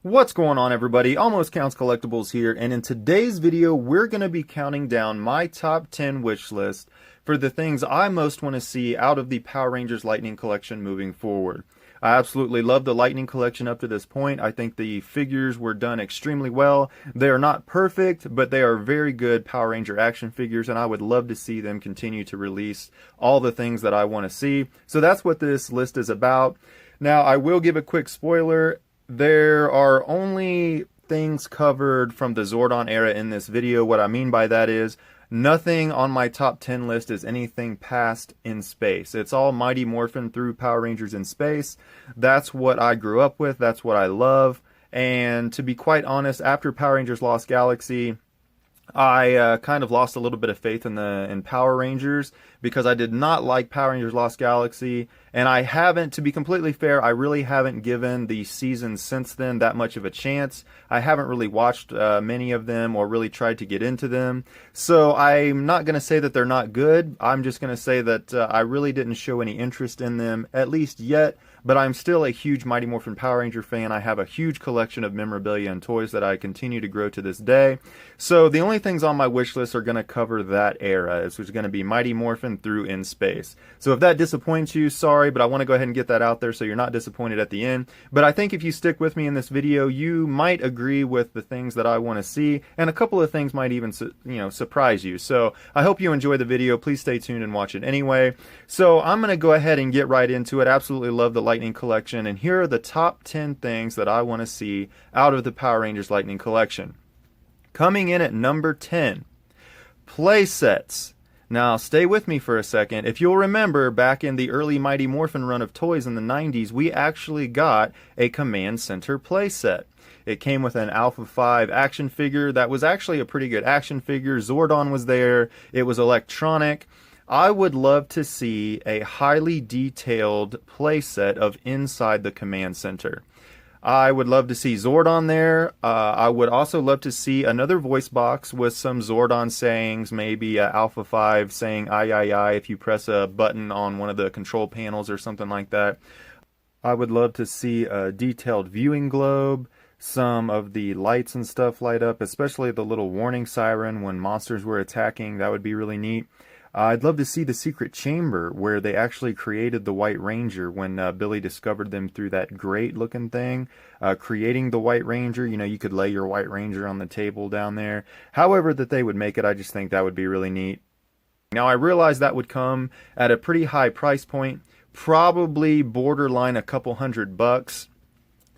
What's going on, everybody? Almost Counts Collectibles here, and in today's video we're going to be counting down my top 10 wish list for the things I most want to see out of the Power Rangers Lightning Collection moving forward. I absolutely love the Lightning Collection up to this point. I think the figures were done extremely well. They are not perfect, but they are very good Power Ranger action figures, and I would love to see them continue to release all the things that I want to see. So that's what this list is about. Now, I will give a quick spoiler. There are only things covered from the Zordon era in this video. What I mean by that is nothing on my top 10 list is anything past in space. It's all Mighty Morphin through Power Rangers in space. That's what I grew up with. That's what I love. And to be quite honest, after Power Rangers Lost Galaxy, I kind of lost a little bit of faith in Power Rangers because I did not like Power Rangers Lost Galaxy, and I haven't, to be completely fair, I really haven't given the seasons since then that much of a chance. I haven't really watched many of them or really tried to get into them, so I'm not going to say that they're not good. I'm just going to say that I really didn't show any interest in them, at least yet. But I'm still a huge Mighty Morphin Power Ranger fan. I have a huge collection of memorabilia and toys that I continue to grow to this day. So the only things on my wish list are going to cover that era, which is going to be Mighty Morphin through In Space. So if that disappoints you, sorry, but I want to go ahead and get that out there so you're not disappointed at the end. But I think if you stick with me in this video, you might agree with the things that I want to see, and a couple of things might even, surprise you. So I hope you enjoy the video. Please stay tuned and watch it anyway. So I'm going to go ahead and get right into it. Absolutely love the Lightning Collection, and here are the top 10 things that I want to see out of the Power Rangers Lightning Collection. Coming in at number 10, Playsets. Now, stay with me for a second. If you'll remember, back in the early Mighty Morphin run of toys in the 90s, we actually got a Command Center playset. It came with an Alpha 5 action figure that was actually a pretty good action figure. Zordon was there. It was electronic. I would love to see a highly detailed playset of inside the Command Center. I would love to see Zordon there. I would also love to see another voice box with some Zordon sayings, maybe Alpha 5 saying "I" if you press a button on one of the control panels or something like that. I would love to see a detailed viewing globe, some of the lights and stuff light up, especially the little warning siren when monsters were attacking. That would be really neat. I'd love to see the secret chamber where they actually created the White Ranger when Billy discovered them through that grate looking thing. Creating the White Ranger, you could lay your White Ranger on the table down there. However that they would make it, I just think that would be really neat. Now, I realize that would come at a pretty high price point, probably borderline a couple $100.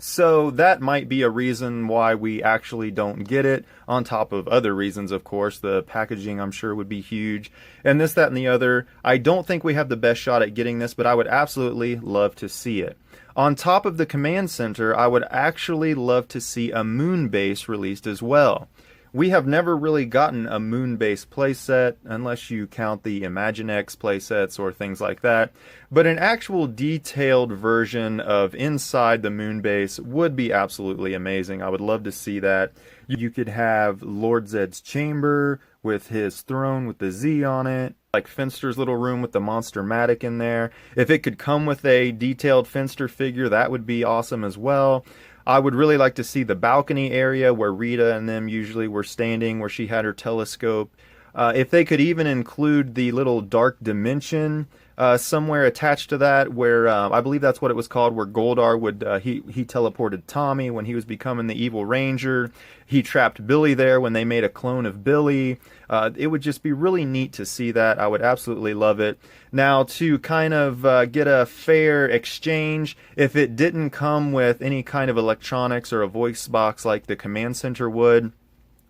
So that might be a reason why we actually don't get it, on top of other reasons, of course. The packaging, I'm sure, would be huge, and this, that, and the other. I don't think we have the best shot at getting this, but I would absolutely love to see it. On top of the Command Center, I would actually love to see a moon base released as well. We have never really gotten a moon-based playset, unless you count the Imaginext playsets or things like that. But an actual detailed version of inside the moon base would be absolutely amazing. I would love to see that. You could have Lord Zedd's chamber with his throne with the Z on it, like Finster's little room with the Monster-Matic in there. If it could come with a detailed Finster figure, that would be awesome as well. I would really like to see the balcony area where Rita and them usually were standing, where she had her telescope. If they could even include the little dark dimension somewhere attached to that, where I believe that's what it was called, where Goldar would he teleported Tommy when he was becoming the evil Ranger. He trapped Billy there when they made a clone of Billy. It would just be really neat to see that. I would absolutely love it. Now, to kind of get a fair exchange, if it didn't come with any kind of electronics or a voice box like the Command Center would,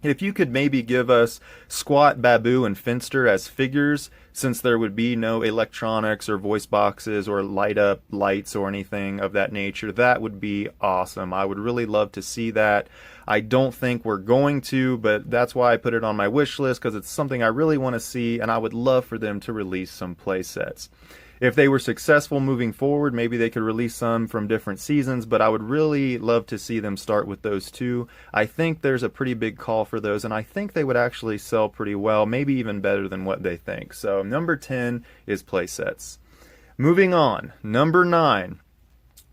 if you could maybe give us Squat, Babu, and Finster as figures, since there would be no electronics or voice boxes or light up lights or anything of that nature, that would be awesome. I would really love to see that. I don't think we're going to, but that's why I put it on my wish list, because it's something I really want to see, and I would love for them to release some play sets. If they were successful moving forward, maybe they could release some from different seasons, but I would really love to see them start with those two. I think there's a pretty big call for those, and I think they would actually sell pretty well, maybe even better than what they think. So number 10 is playsets. Moving on, number 9,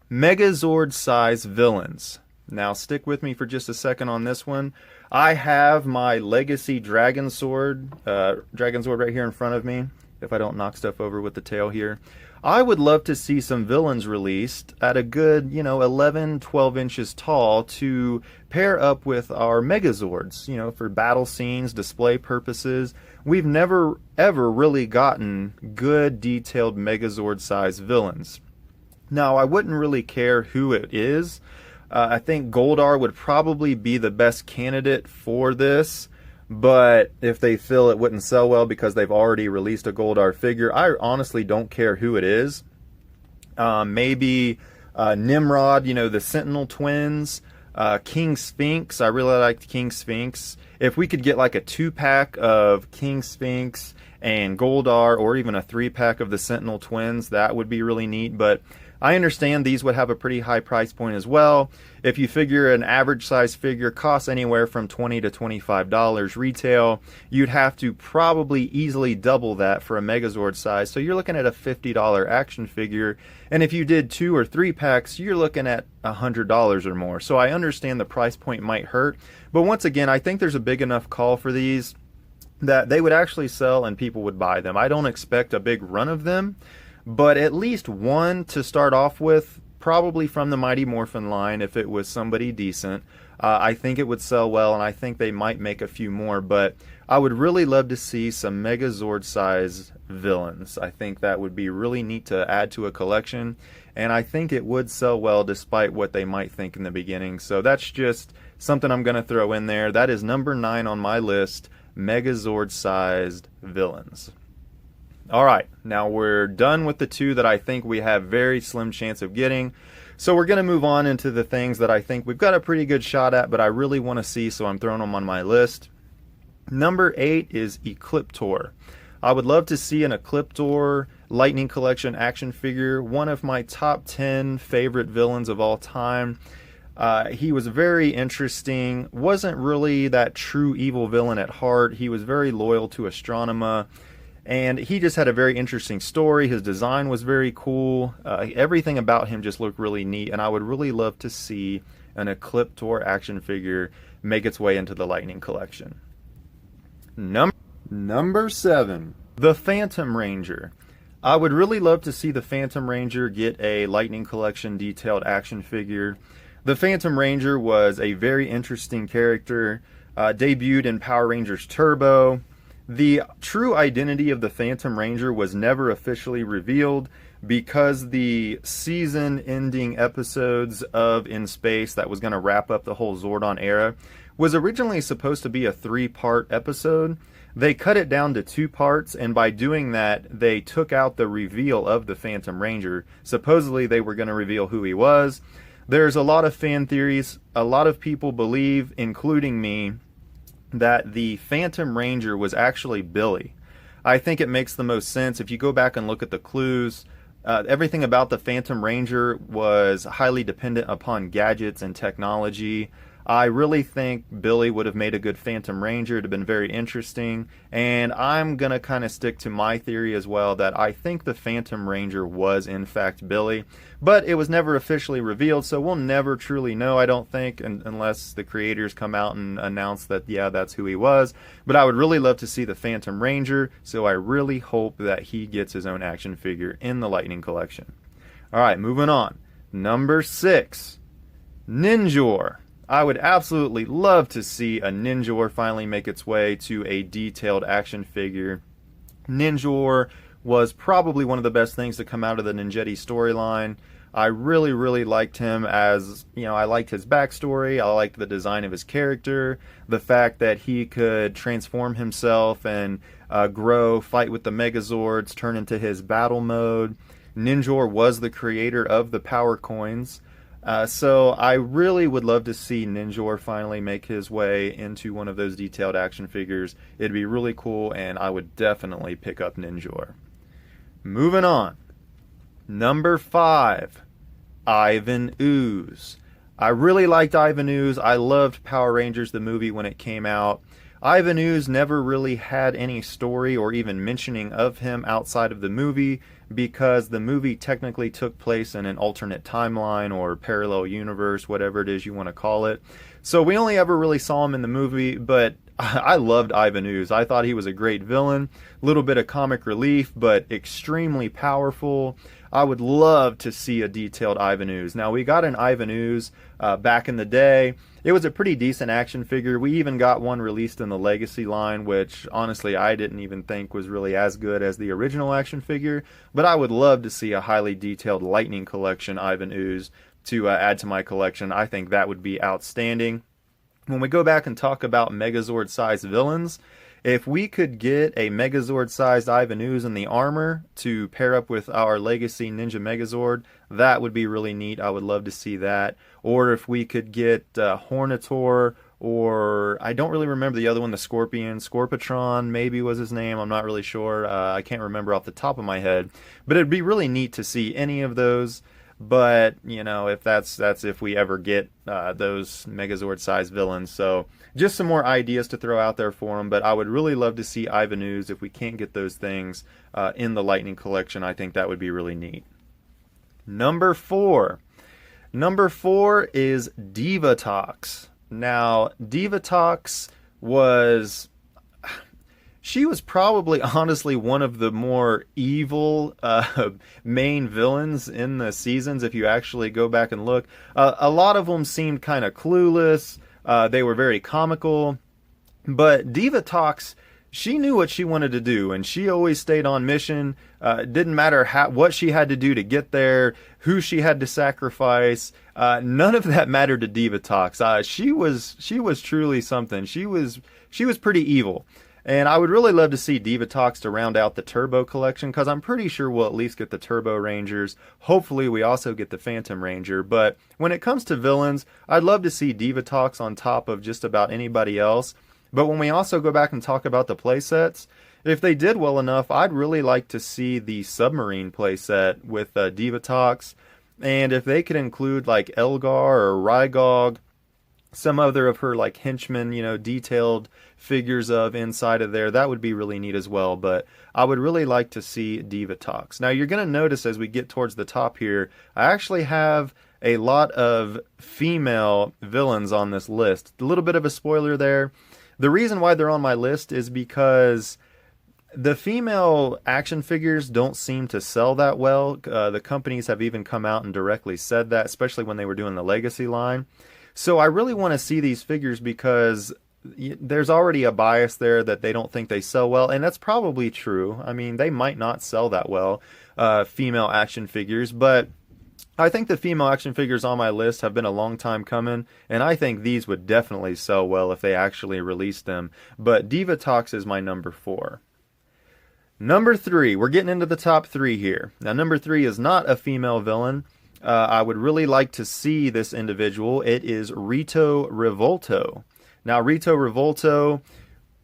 Megazord size villains. Now stick with me for just a second on this one. I have my Legacy Dragon Sword right here in front of me, if I don't knock stuff over with the tail here. I would love to see some villains released at a good, 11, 12 inches tall to pair up with our Megazords, for battle scenes, display purposes. We've never, ever really gotten good, detailed Megazord-sized villains. Now, I wouldn't really care who it is. I think Goldar would probably be the best candidate for this, but if they feel it wouldn't sell well because they've already released a Goldar figure, I honestly don't care who it is. Maybe Nimrod, the Sentinel twins, King Sphinx. I really liked King Sphinx. If we could get like a 2-pack of King Sphinx and Goldar, or even a 3-pack of the Sentinel twins, that would be really neat. But I understand these would have a pretty high price point as well. If you figure an average size figure costs anywhere from $20 to $25 retail, you'd have to probably easily double that for a Megazord size. So you're looking at a $50 action figure. And if you did 2 or 3 packs, you're looking at $100 or more. So I understand the price point might hurt. But once again, I think there's a big enough call for these that they would actually sell and people would buy them. I don't expect a big run of them, but at least one to start off with, probably from the Mighty Morphin line if it was somebody decent. I think it would sell well, and I think they might make a few more, but I would really love to see some Megazord-sized villains. I think that would be really neat to add to a collection, and I think it would sell well despite what they might think in the beginning. So that's just something I'm going to throw in there. That is number 9 on my list, Megazord-sized villains. Alright, now we're done with the 2 that I think we have very slim chance of getting. So we're going to move on into the things that I think we've got a pretty good shot at, but I really want to see, so I'm throwing them on my list. Number 8 is Ecliptor. I would love to see an Ecliptor Lightning Collection action figure, one of my top 10 favorite villains of all time. He was very interesting, wasn't really that true evil villain at heart. He was very loyal to Astronema. And he just had a very interesting story. His design was very cool. Everything about him just looked really neat. And I would really love to see an Ecliptor action figure make its way into the Lightning Collection. Number 7, the Phantom Ranger. I would really love to see the Phantom Ranger get a Lightning Collection detailed action figure. The Phantom Ranger was a very interesting character. Debuted in Power Rangers Turbo. The true identity of the Phantom Ranger was never officially revealed because the season-ending episodes of In Space that was going to wrap up the whole Zordon era was originally supposed to be a 3-part episode. They cut it down to 2 parts, and by doing that, they took out the reveal of the Phantom Ranger. Supposedly, they were going to reveal who he was. There's a lot of fan theories. A lot of people believe, including me, that the Phantom Ranger was actually Billy. I think it makes the most sense. If you go back and look at the clues, everything about the Phantom Ranger was highly dependent upon gadgets and technology. I really think Billy would have made a good Phantom Ranger. It would have been very interesting. And I'm going to kind of stick to my theory as well, that I think the Phantom Ranger was in fact Billy. But it was never officially revealed, so we'll never truly know, I don't think, unless the creators come out and announce that, yeah, that's who he was. But I would really love to see the Phantom Ranger, so I really hope that he gets his own action figure in the Lightning Collection. Alright, moving on. Number 6, Ninjor. I would absolutely love to see a Ninjor finally make its way to a detailed action figure. Ninjor was probably one of the best things to come out of the Ninjetti storyline. I really, really liked him as, I liked his backstory, I liked the design of his character, the fact that he could transform himself and grow, fight with the Megazords, turn into his battle mode. Ninjor was the creator of the Power Coins. So I really would love to see Ninjor finally make his way into one of those detailed action figures. It'd be really cool, and I would definitely pick up Ninjor. Moving on. Number 5, Ivan Ooze. I really liked Ivan Ooze. I loved Power Rangers, the movie, when it came out. Ivan Ooze never really had any story or even mentioning of him outside of the movie, because the movie technically took place in an alternate timeline or parallel universe, whatever it is you want to call it. So we only ever really saw him in the movie, but I loved Ivan Ooze. I thought he was a great villain, a little bit of comic relief, but extremely powerful. I would love to see a detailed Ivan Ooze. Now, we got an Ivan Ooze back in the day. It was a pretty decent action figure. We even got one released in the Legacy line, which honestly I didn't even think was really as good as the original action figure. But I would love to see a highly detailed Lightning Collection Ivan Ooze to add to my collection. I think that would be outstanding. When we go back and talk about Megazord-sized villains, if we could get a Megazord-sized Ivan Ooze in the armor to pair up with our Legacy Ninja Megazord, that would be really neat. I would love to see that. Or if we could get Hornator, or I don't really remember the other one, the Scorpion. Scorpatron maybe was his name. I'm not really sure. I can't remember off the top of my head. But it'd be really neat to see any of those. But, you know, if that's if we ever get those Megazord-sized villains. So just some more ideas to throw out there for them. But I would really love to see Ivan Ooze. If we can't get those things in the Lightning Collection, I think that would be really neat. Number 4. Number 4 is Divatox. Now, Divatox was... She was probably, honestly, one of the more evil main villains in the seasons, if you actually go back and look. A lot of them seemed kind of clueless. They were very comical. But Divatox, she knew what she wanted to do, and she always stayed on mission. It didn't matter what she had to do to get there, who she had to sacrifice. None of that mattered to Divatox. She was truly something. She was pretty evil. And I would really love to see Divatox to round out the Turbo collection, because I'm pretty sure we'll at least get the Turbo Rangers. Hopefully we also get the Phantom Ranger. But when it comes to villains, I'd love to see Divatox on top of just about anybody else. But when we also go back and talk about the playsets, if they did well enough, I'd really like to see the Submarine playset with Divatox. And if they could include like Elgar or Rygog, some other of her like henchmen, you know, detailed figures of inside of there, that would be really neat as well. But I would really like to see Divatox. Now you're going to notice as we get towards the top here, I actually have a lot of female villains on this list. A little bit of a spoiler there. The reason why they're on my list is because the female action figures don't seem to sell that well. The companies have even come out and directly said that, especially when they were doing the Legacy line. So I really want to see these figures because there's already a bias there that they don't think they sell well, and that's probably true. I mean, they might not sell that well, female action figures, but I think the female action figures on my list have been a long time coming, and I think these would definitely sell well if they actually released them. But Divatox is my number 4. Number 3, we're getting into the top 3 here. Now, number 3 is not a female villain. I would really like to see this individual. It is Rito Revolto. Now, Rito Revolto,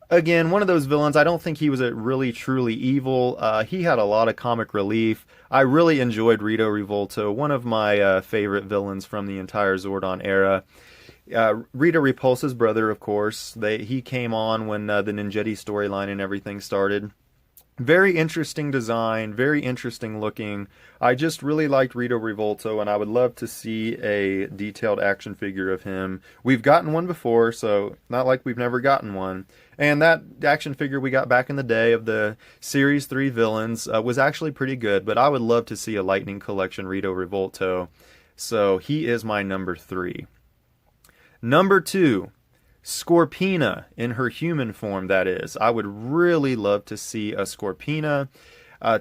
again, one of those villains. I don't think he was a really truly evil. He had a lot of comic relief. I really enjoyed Rito Revolto, one of my favorite villains from the entire Zordon era. Rita Repulsa's brother, of course. He came on when the Ninjetti storyline and everything started. Very interesting design, very interesting looking. I just really liked Rito Revolto, and I would love to see a detailed action figure of him. We've gotten one before, so not like we've never gotten one. And that action figure we got back in the day of the Series 3 villains was actually pretty good, but I would love to see a Lightning Collection Rito Revolto. So he is my number 3. Number 2. Scorpina, in her human form, that is. I would really love to see a Scorpina.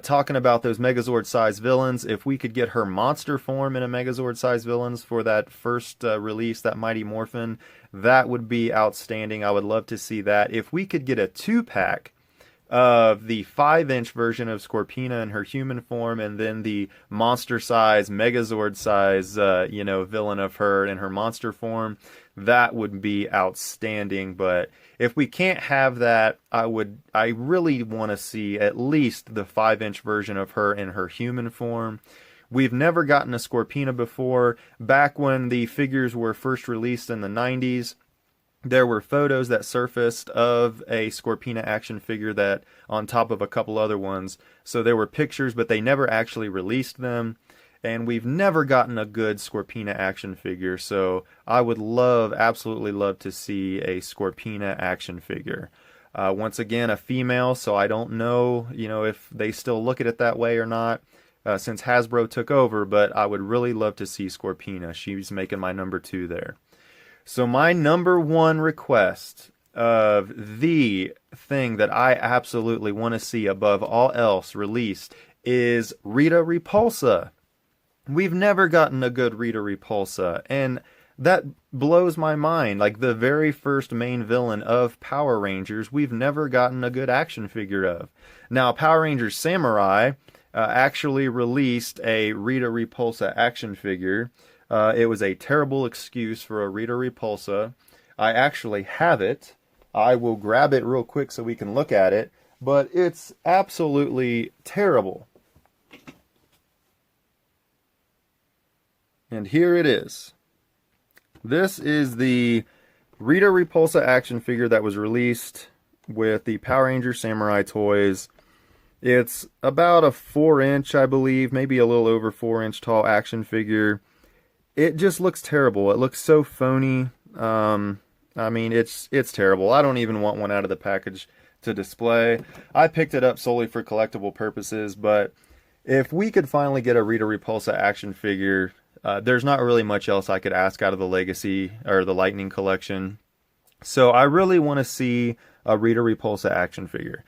Talking about those Megazord-sized villains, if we could get her monster form in a Megazord-sized villains for that first release, that Mighty Morphin, that would be outstanding. I would love to see that. If we could get a 2-pack of the 5-inch version of Scorpina in her human form, and then the monster-size, Megazord-size, villain of her in her monster form, that would be outstanding. But if we can't have that, I really want to see at least the 5-inch version of her in her human form. We've never gotten a Scorpina before. Back when the figures were first released in the 90s, There were photos that surfaced of a Scorpina action figure that on top of a couple other ones. So there were pictures, but they never actually released them. And we've never gotten a good Scorpina action figure. So I would absolutely love to see a Scorpina action figure. Once again, a female, so I don't know, if they still look at it that way or not, since Hasbro took over, but I would really love to see Scorpina. She's making my number 2 there. So my number 1 request of the thing that I absolutely want to see above all else released is Rita Repulsa. We've never gotten a good Rita Repulsa, and that blows my mind. Like, the very first main villain of Power Rangers, we've never gotten a good action figure of. Now, Power Rangers Samurai actually released a Rita Repulsa action figure. It was a terrible excuse for a Rita Repulsa. I actually have it. I will grab it real quick so we can look at it, but it's absolutely terrible. And here it is. This is the Rita Repulsa action figure that was released with the Power Rangers Samurai toys. It's about a 4-inch, I believe, maybe a little over 4-inch tall action figure. It just looks terrible. It looks so phony. I mean, it's terrible. I don't even want one out of the package to display. I picked it up solely for collectible purposes, but if we could finally get a Rita Repulsa action figure, there's not really much else I could ask out of the Legacy or the Lightning collection. So I really want to see a Rita Repulsa action figure.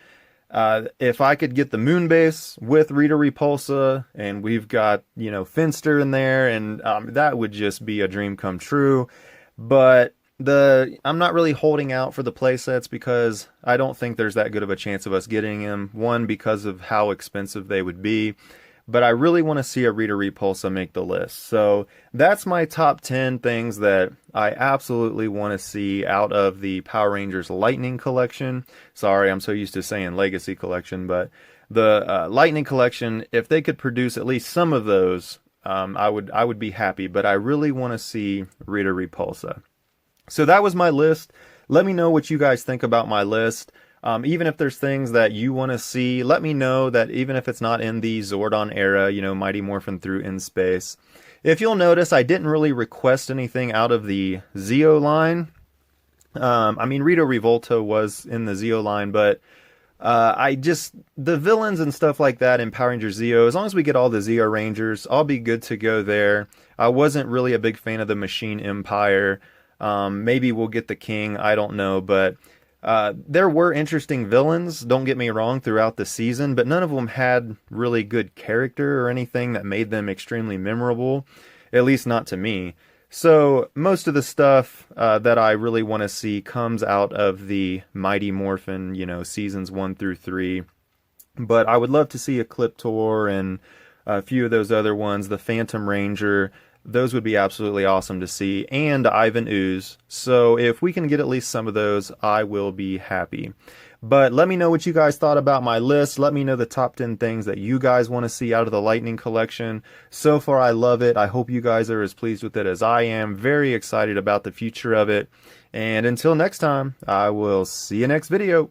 If I could get the Moon Base with Rita Repulsa, and we've got, Finster in there, and that would just be a dream come true. But I'm not really holding out for the playsets because I don't think there's that good of a chance of us getting them. One, because of how expensive they would be. But I really want to see a Rita Repulsa make the list. So that's my top 10 things that I absolutely want to see out of the Power Rangers Lightning collection. Sorry, I'm so used to saying Legacy collection, but the Lightning collection, if they could produce at least some of those, I would be happy. But I really want to see Rita Repulsa. So that was my list. Let me know what you guys think about my list. Even if there's things that you want to see, let me know that even if it's not in the Zordon era, Mighty Morphin through in space. If you'll notice, I didn't really request anything out of the Zeo line. I mean, Rito Revolto was in the Zeo line, but the villains and stuff like that in Power Rangers Zeo, as long as we get all the Zeo Rangers, I'll be good to go there. I wasn't really a big fan of the Machine Empire. Maybe we'll get the King, I don't know, but there were interesting villains, don't get me wrong, throughout the season, but none of them had really good character or anything that made them extremely memorable, at least not to me. So most of the stuff that I really want to see comes out of the Mighty Morphin, seasons 1 through 3. But I would love to see Ecliptor and a few of those other ones, the Phantom Ranger. Those would be absolutely awesome to see, and Ivan Ooze. So if we can get at least some of those, I will be happy. But let me know what you guys thought about my list. Let me know the top 10 things that you guys want to see out of the Lightning collection. So far, I love it. I hope you guys are as pleased with it as I am. Very excited about the future of it. And until next time, I will see you next video.